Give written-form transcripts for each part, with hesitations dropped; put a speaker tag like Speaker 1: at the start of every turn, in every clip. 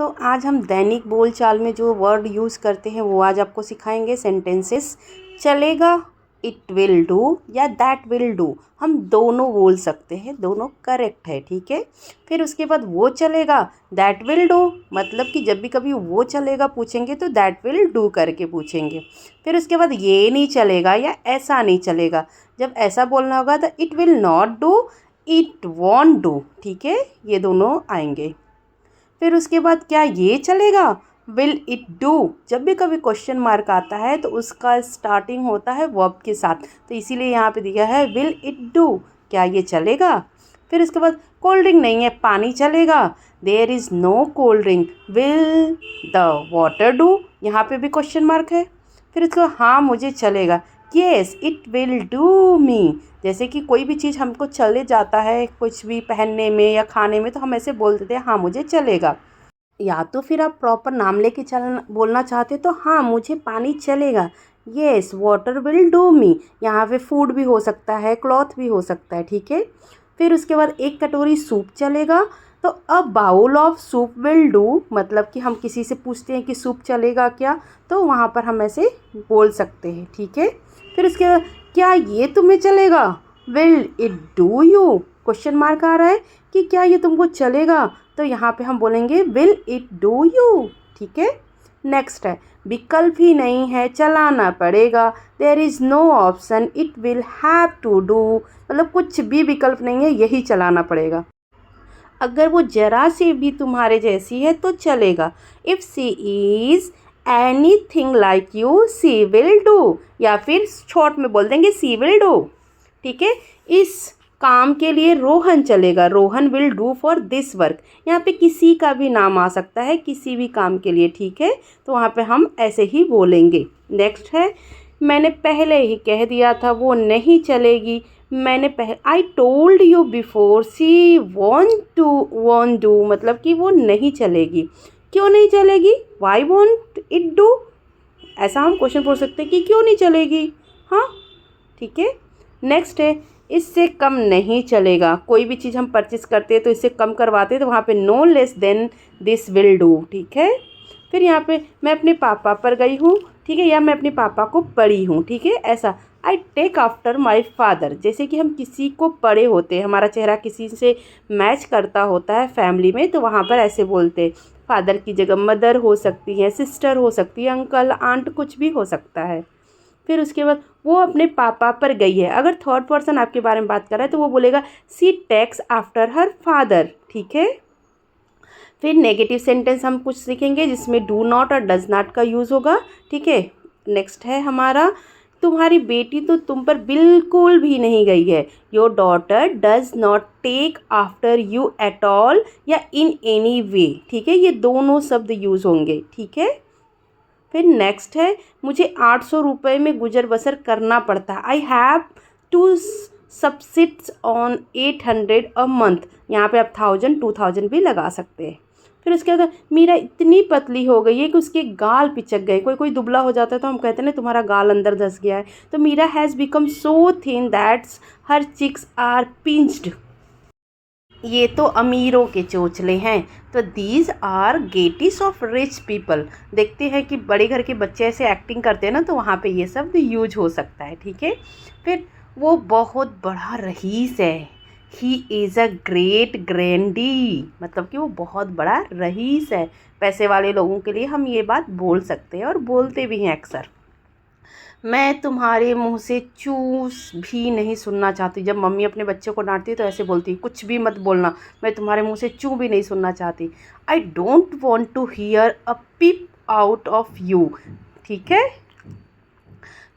Speaker 1: दोस्तों, आज हम दैनिक बोलचाल में जो वर्ड यूज़ करते हैं वो आज आपको सिखाएंगे। सेंटेंसेस चलेगा, इट विल डू या दैट विल डू, हम दोनों बोल सकते हैं, दोनों करेक्ट है। ठीक है। फिर उसके बाद वो चलेगा, दैट विल डू, मतलब कि जब भी कभी वो चलेगा पूछेंगे तो दैट विल डू करके पूछेंगे। फिर उसके बाद ये नहीं चलेगा या ऐसा नहीं चलेगा, जब ऐसा बोलना होगा तो it will not do, it won't do. ठीक है, ये दोनों आएंगे। फिर उसके बाद क्या ये चलेगा, विल इट डू, जब भी कभी क्वेश्चन मार्क आता है तो उसका स्टार्टिंग होता है वर्ब के साथ, तो इसीलिए यहाँ पे दिया है विल इट डू, क्या ये चलेगा। फिर उसके बाद कोल्ड ड्रिंक नहीं है, पानी चलेगा, there is no cold drink, will the water do, यहाँ पे भी क्वेश्चन मार्क है। फिर उसके बाद हाँ मुझे चलेगा, येस इट विल डू मी, जैसे कि कोई भी चीज़ हमको चले जाता है, कुछ भी पहनने में या खाने में, तो हम ऐसे बोल देते हैं हाँ मुझे चलेगा। या तो फिर आप प्रॉपर नाम लेके चलना बोलना चाहते तो हाँ मुझे पानी चलेगा, येस वाटर विल डू मी, यहाँ पे फूड भी हो सकता है, क्लॉथ भी हो सकता है। ठीक है। फिर उसके बाद एक कटोरी सूप चलेगा, तो a bowl of soup will do, मतलब कि हम किसी से पूछते हैं कि सूप चलेगा क्या, तो वहाँ पर हम ऐसे बोल सकते हैं। ठीक है। फिर उसके बाद क्या ये तुम्हें चलेगा, will it do you, question mark आ रहा है कि क्या ये तुमको चलेगा, तो यहाँ पे हम बोलेंगे विल इट डू यू। ठीक है। नेक्स्ट है विकल्प ही नहीं है, चलाना पड़ेगा, there is no option, it will have to do, मतलब कुछ भी विकल्प नहीं है, यही चलाना पड़ेगा। अगर वो जरा से भी तुम्हारे जैसी है तो चलेगा, if she is anything like you she will do, या फिर शॉर्ट में बोल देंगे सी विल डू। ठीक है। इस काम के लिए रोहन चलेगा, Rohan will do for this work, यहाँ पे किसी का भी नाम आ सकता है किसी भी काम के लिए। ठीक है, तो वहाँ पे हम ऐसे ही बोलेंगे। नेक्स्ट है मैंने पहले ही कह दिया था वो नहीं चलेगी, मैंने I told you before she won't do, मतलब कि वो नहीं चलेगी। क्यों नहीं चलेगी, वाई वॉन्ट इट डू, ऐसा हम क्वेश्चन पूछ सकते हैं कि क्यों नहीं चलेगी। हाँ ठीक है। नेक्स्ट है इससे कम नहीं चलेगा, कोई भी चीज़ हम परचेस करते हैं तो इससे कम करवाते हैं तो वहाँ पे no less than this will do. ठीक है। फिर यहाँ पे मैं अपने पापा पर गई हूँ, ठीक है, या मैं अपने पापा को पढ़ी हूँ। ठीक है, ऐसा I take after my father, जैसे कि हम किसी को पढ़े होते हैं, हमारा चेहरा किसी से मैच करता होता है फैमिली में, तो वहाँ पर ऐसे बोलते हैं। फादर की जगह मदर हो सकती है, सिस्टर हो सकती है, अंकल आंट, कुछ भी हो सकता है। फिर उसके बाद वो अपने पापा पर गई है, अगर थर्ड पर्सन आपके बारे में बात कर रहा है तो वो बोलेगा सी टेक्स आफ्टर हर फादर। ठीक है। फिर नेगेटिव सेंटेंस हम कुछ सीखेंगे जिसमें डू नॉट और डज नॉट का यूज़ होगा। ठीक है। नेक्स्ट है हमारा तुम्हारी बेटी तो तुम पर बिल्कुल भी नहीं गई है, your daughter does not take after you at all या इन एनी वे। ठीक है, ये दोनों शब्द यूज़ होंगे। ठीक है। फिर नेक्स्ट है मुझे 800 रुपये में गुजर बसर करना पड़ता है, I have to subsist on 800 a month, यहाँ पे आप 1000 2000 भी लगा सकते हैं। फिर उसके बाद मीरा इतनी पतली हो गई है कि उसके गाल पिचक गए, कोई कोई दुबला हो जाता है तो हम कहते हैं ना तुम्हारा गाल अंदर धस गया है, तो Meera has become so thin that's her cheeks are pinched, ये तो अमीरों के चोचले हैं, तो these are gaieties of rich people. देखते हैं कि बड़े घर के बच्चे ऐसे एक्टिंग करते हैं ना, तो वहाँ पे ये शब्द यूज हो सकता है। ठीक है। फिर वो बहुत बड़ा रईस है, ही इज़ अ ग्रेट ग्रैंडी, मतलब कि वो बहुत बड़ा रईस है। पैसे वाले लोगों के लिए हम ये बात बोल सकते हैं और बोलते भी हैं अक्सर। मैं तुम्हारे मुंह से चूस भी नहीं सुनना चाहती, जब मम्मी अपने बच्चे को डांटती है तो ऐसे बोलती कुछ भी मत बोलना, मैं तुम्हारे मुंह से चू भी नहीं सुनना चाहती। I don't want to hear a peep out of you. ठीक है।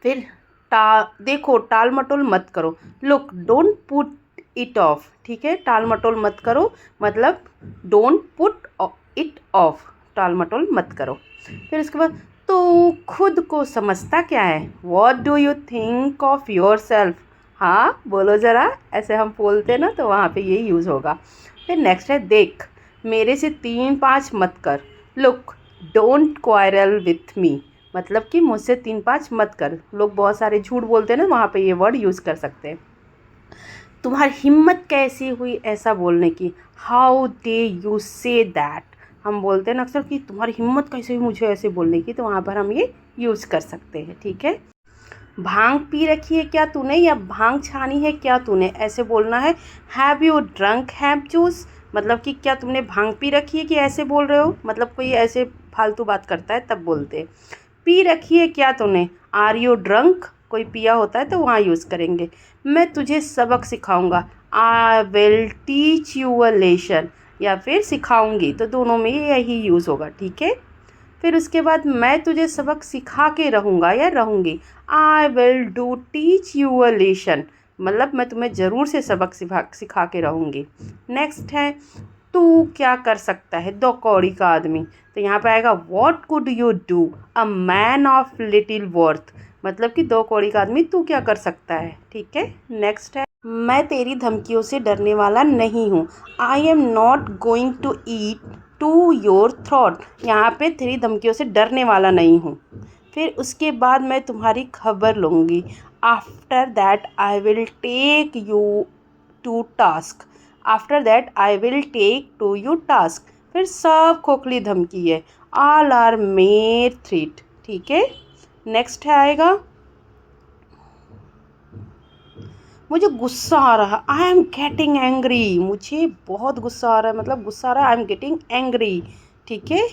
Speaker 1: फिर देखो टाल मटोल मत करो, look don't put it off. ठीक है, टाल मटोल मत करो मतलब डोंट पुट इट ऑफ, टाल मटोल मत करो। फिर इसके बाद तो खुद को समझता क्या है, what do you think of your self, हाँ बोलो ज़रा, ऐसे हम बोलते हैं ना, तो वहाँ पे ये यूज़ होगा। फिर नेक्स्ट है देख मेरे से 3-5 मत कर, look don't quarrel with me, मतलब कि मुझसे 3-5 मत कर। लोग बहुत सारे झूठ बोलते हैं ना, वहाँ पे ये वर्ड यूज़ कर सकते हैं। तुम्हारी हिम्मत कैसी हुई ऐसा बोलने की, how day you say that, हम बोलते हैं ना अक्सर कि तुम्हारी हिम्मत कैसे हुई मुझे ऐसे बोलने की, तो वहाँ पर हम ये यूज़ कर सकते हैं। ठीक है, भांग पी रखी है क्या तूने, या भांग छानी है क्या तूने, ऐसे बोलना है have you drunk hemp juice, मतलब कि क्या तुमने भांग पी रखी है कि ऐसे बोल रहे हो, मतलब कोई ऐसे फालतू बात करता है तब बोलते हैं। पी रखी है क्या तूने, आर यू ड्रंक, कोई पिया होता है तो वहाँ यूज़ करेंगे। मैं तुझे सबक सिखाऊंगा, I will teach you a lesson, या फिर सिखाऊंगी, तो दोनों में यही यूज़ होगा। ठीक है, फिर उसके बाद मैं तुझे सबक सिखा के रहूँगा या रहूँगी, I will do teach you a lesson, मतलब मैं तुम्हें ज़रूर से सबक सिखा के रहूँगी। नेक्स्ट है तू क्या कर सकता है, दो कौड़ी का आदमी, तो यहाँ पे आएगा what could you do, a man of little worth, मतलब कि दो कौड़ी का आदमी तू क्या कर सकता है। ठीक है, नेक्स्ट है मैं तेरी धमकियों से डरने वाला नहीं हूँ, I am not going to eat to your throat, यहाँ पे तेरी धमकियों से डरने वाला नहीं हूँ। फिर उसके बाद मैं तुम्हारी खबर लूँगी, after that I will take you to task, after that I will take to you task, फिर सब खोखली धमकी है, ऑल आर मेर थ्रीट। ठीक है, नेक्स्ट है आएगा मुझे गुस्सा आ रहा है, आई एम गेटिंग एंग्री, मुझे बहुत गुस्सा आ रहा है, मतलब गुस्सा आ रहा है, आई एम गेटिंग एंग्री। ठीक है,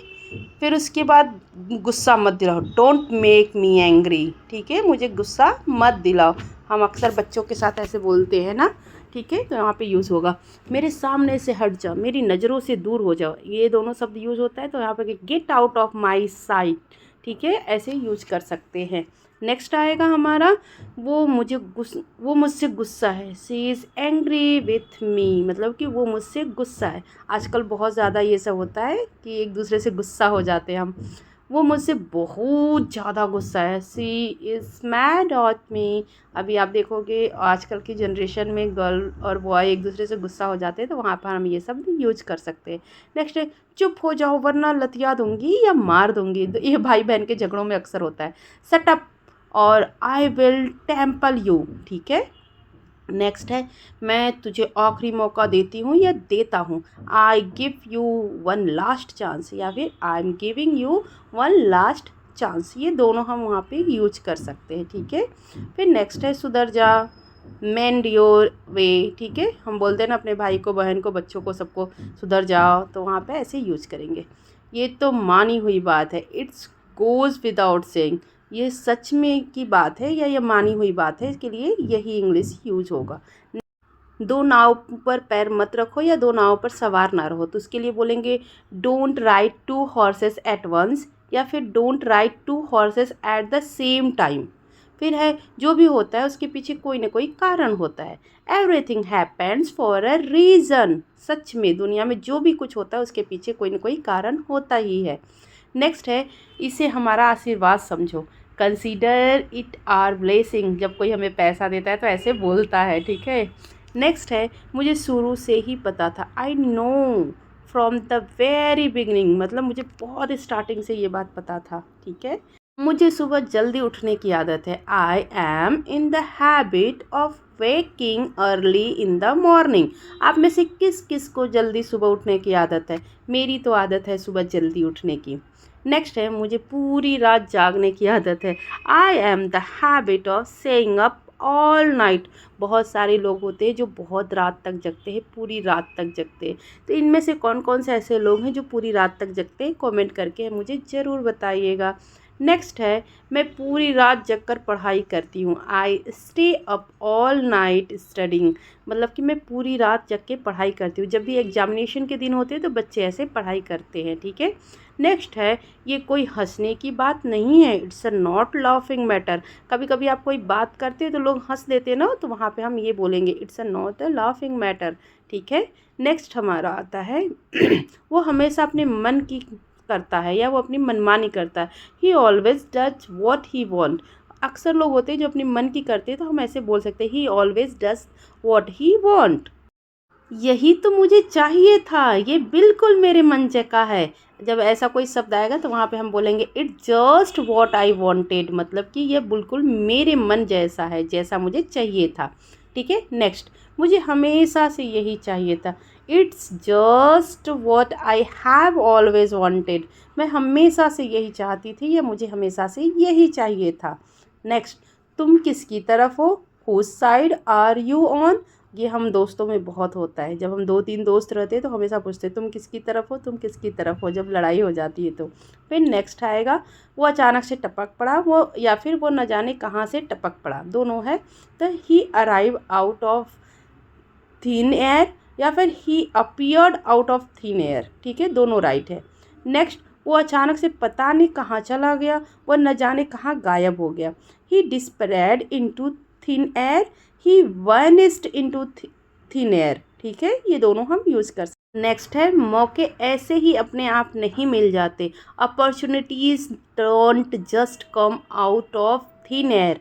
Speaker 1: फिर उसके बाद गुस्सा मत दिलाओ, डोंट मेक मी एंग्री, ठीक है, मुझे गुस्सा मत दिलाओ, हम अक्सर बच्चों के साथ ऐसे बोलते हैं ना। ठीक है, तो यहाँ पे यूज़ होगा मेरे सामने से हट जाओ, मेरी नज़रों से दूर हो जाओ, ये दोनों शब्द यूज़ होता है, तो यहाँ पे get out of my site. ठीक है, ऐसे यूज कर सकते हैं। नेक्स्ट आएगा हमारा वो मुझसे गुस्सा है, सी इज़ एंग्री विथ मी, मतलब कि वो मुझसे गुस्सा है। आजकल बहुत ज़्यादा ये सब होता है कि एक दूसरे से गुस्सा हो जाते हैं हम। वो मुझसे बहुत ज़्यादा गुस्सा है, सी इज़ मैड ऑट मी। अभी आप देखोगे आजकल की जनरेशन में गर्ल और बॉय एक दूसरे से गुस्सा हो जाते हैं, तो वहाँ पर हम ये सब यूज कर सकते हैं। नेक्स्ट है चुप हो जाओ वरना लतिया दूंगी या मार दूंगी, तो ये भाई बहन के झगड़ों में अक्सर होता है। सट अप और आई विल टेम्पल यू। ठीक है, नेक्स्ट है मैं तुझे आखिरी मौका देती हूँ या देता हूँ, I give you one last chance, या फिर I am giving you one last chance, ये दोनों हम वहाँ पे यूज कर सकते हैं। ठीक है, फिर नेक्स्ट है सुधर जा, मेंड योर वे। ठीक है, हम बोलते हैं ना अपने भाई को, बहन को, बच्चों को, सबको सुधर जाओ, तो वहाँ पे ऐसे यूज करेंगे। ये तो मानी हुई बात है, इट्स गोज़ विदाउट सेइंग, ये सच में की बात है या ये मानी हुई बात है, इसके लिए यही इंग्लिश यूज होगा। दो नाव पर पैर मत रखो या दो नाव पर सवार ना रहो, तो उसके लिए बोलेंगे don't ride two horses at once, या फिर don't ride two horses at the same time. फिर है जो भी होता है उसके पीछे कोई ना कोई कारण होता है, everything happens for a reason, सच में दुनिया में जो भी कुछ होता है उसके पीछे कोई ना कोई कारण होता ही है। नेक्स्ट है इसे हमारा आशीर्वाद समझो, कंसीडर इट आर ब्लेसिंग, जब कोई हमें पैसा देता है तो ऐसे बोलता है। ठीक है, नेक्स्ट है मुझे शुरू से ही पता था, I know from the very beginning, मतलब मुझे बहुत स्टार्टिंग से ये बात पता था। ठीक है, मुझे सुबह जल्दी उठने की आदत है, I am in the habit of waking early in the morning. आप में से किस किस को जल्दी सुबह उठने की आदत है, मेरी तो आदत है सुबह जल्दी उठने की। नेक्स्ट है मुझे पूरी रात जागने की आदत है, I am the habit of staying up all night. बहुत सारे लोग होते हैं जो बहुत रात तक जगते हैं, पूरी रात तक जगते हैं, तो इनमें से कौन कौन से ऐसे लोग हैं जो पूरी रात तक जगते हैं, कमेंट करके मुझे ज़रूर बताइएगा। नेक्स्ट है मैं पूरी रात जगकर पढ़ाई करती हूँ, I stay up all night studying, मतलब कि मैं पूरी रात जग के पढ़ाई करती हूँ। जब भी एग्जामिनेशन के दिन होते हैं तो बच्चे ऐसे पढ़ाई करते हैं। ठीक है, नेक्स्ट है ये कोई हंसने की बात नहीं है, it's a not laughing matter. कभी कभी आप कोई बात करते हैं तो लोग हंस देते हैं ना, तो वहाँ पे हम ये बोलेंगे it's a not a laughing matter. ठीक है, नेक्स्ट हमारा आता है वो हमेशा अपने मन की करता है या वो अपनी मनमानी करता है, ही always does what he want. अक्सर लोग होते हैं जो अपनी मन की करते हैं, तो हम ऐसे बोल सकते हैं ही always does what he want. यही तो मुझे चाहिए था, ये बिल्कुल मेरे मन जैसा है। जब ऐसा कोई शब्द आएगा तो वहाँ पे हम बोलेंगे it just what I wanted, मतलब कि ये बिल्कुल मेरे मन जैसा है, जैसा मुझे चाहिए था। ठीक है, नेक्स्ट मुझे हमेशा से यही चाहिए था, it's just what I have always wanted, मैं हमेशा से यही चाहती थी या मुझे हमेशा से यही चाहिए था। नेक्स्ट, तुम किसकी तरफ हो, whose side are you on, ये हम दोस्तों में बहुत होता है। जब हम 2-3 दोस्त रहते हैं तो हमेशा पूछते हैं तुम किसकी तरफ हो, तुम किसकी तरफ हो, जब लड़ाई हो जाती है तो। फिर नेक्स्ट आएगा, वो अचानक से टपक पड़ा, वो या फिर वो न जाने कहाँ से टपक पड़ा, दोनों है। तो he arrive out of thin air या फिर he appeared out of thin air, ठीक है, दोनों राइट है। नेक्स्ट, वो अचानक से पता नहीं कहाँ चला गया, वो न जाने कहाँ गायब हो गया। ही डिस्परेड इनटू थिन एयर, ही वनिस्ड इनटू थिन एयर, ठीक है, ये दोनों हम यूज़ कर सकते। नेक्स्ट है, मौके ऐसे ही अपने आप नहीं मिल जाते, opportunities don't just come out of thin air,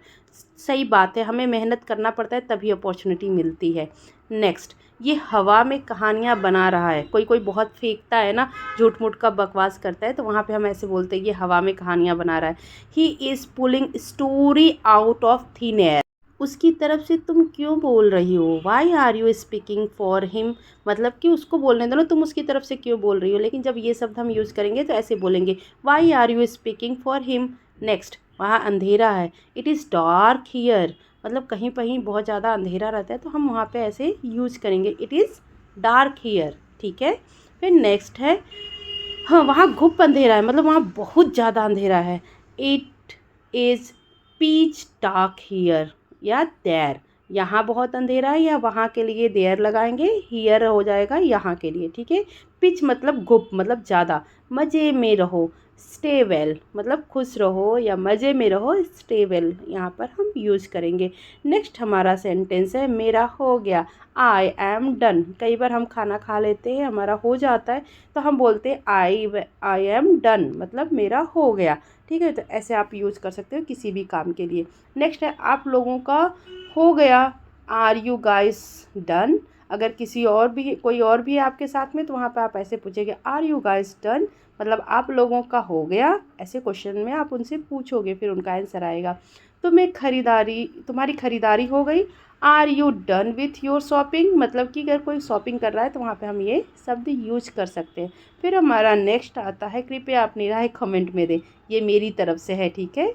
Speaker 1: सही बात है, हमें मेहनत करना पड़ता है तभी अपॉर्चुनिटी मिलती है। नेक्स्ट, ये हवा में कहानियाँ बना रहा है, कोई कोई बहुत फेंकता है ना, झूठ मूठ का बकवास करता है, तो वहाँ पे हम ऐसे बोलते हैं ये हवा में कहानियाँ बना रहा है। He is pulling story out of thin air, उसकी तरफ से तुम क्यों बोल रही हो, why are you speaking for him, मतलब कि उसको बोलने दो ना, तुम उसकी तरफ से क्यों बोल रही हो। लेकिन जब ये शब्द हम यूज़ करेंगे तो ऐसे बोलेंगे, why are you speaking for him. Next, वहाँ अंधेरा है, इट इज़ डार्क हियर, मतलब कहीं कहीं बहुत ज़्यादा अंधेरा रहता है तो हम वहाँ पे ऐसे यूज करेंगे, इट इज़ डार्क हियर, ठीक है। फिर नेक्स्ट है, हाँ वहाँ घुप अंधेरा है, मतलब वहाँ बहुत ज़्यादा अंधेरा है, it is pitch dark here या देयर, यहाँ बहुत अंधेरा है या वहाँ के लिए देयर लगाएंगे, हियर हो जाएगा यहाँ के लिए, ठीक है। पिच मतलब घुप मतलब ज़्यादा, मज़े में रहो, स्टे वेल मतलब खुश रहो या मज़े में रहो, स्टे वेल यहाँ पर हम यूज़ करेंगे। नेक्स्ट हमारा सेंटेंस है, मेरा हो गया, आई एम डन। कई बार हम खाना खा लेते हैं, हमारा हो जाता है तो हम बोलते हैं आई एम डन, मतलब मेरा हो गया, ठीक है। तो ऐसे आप यूज़ कर सकते हो किसी भी काम के लिए। नेक्स्ट है, आप लोगों का हो गया, आर यू गाइस डन। अगर किसी और भी कोई और भी है आपके साथ में तो वहाँ पे आप ऐसे पूछेंगे, आर यू गाइस डन, मतलब आप लोगों का हो गया, ऐसे क्वेश्चन में आप उनसे पूछोगे, फिर उनका आंसर आएगा। तुम्हारी खरीदारी हो गई, are you done with your shopping, मतलब कि अगर कोई शॉपिंग कर रहा है तो वहाँ पे हम ये शब्द यूज कर सकते हैं। फिर हमारा नेक्स्ट आता है, कृपया अपनी राय कमेंट में दें, ये मेरी तरफ से है, ठीक है।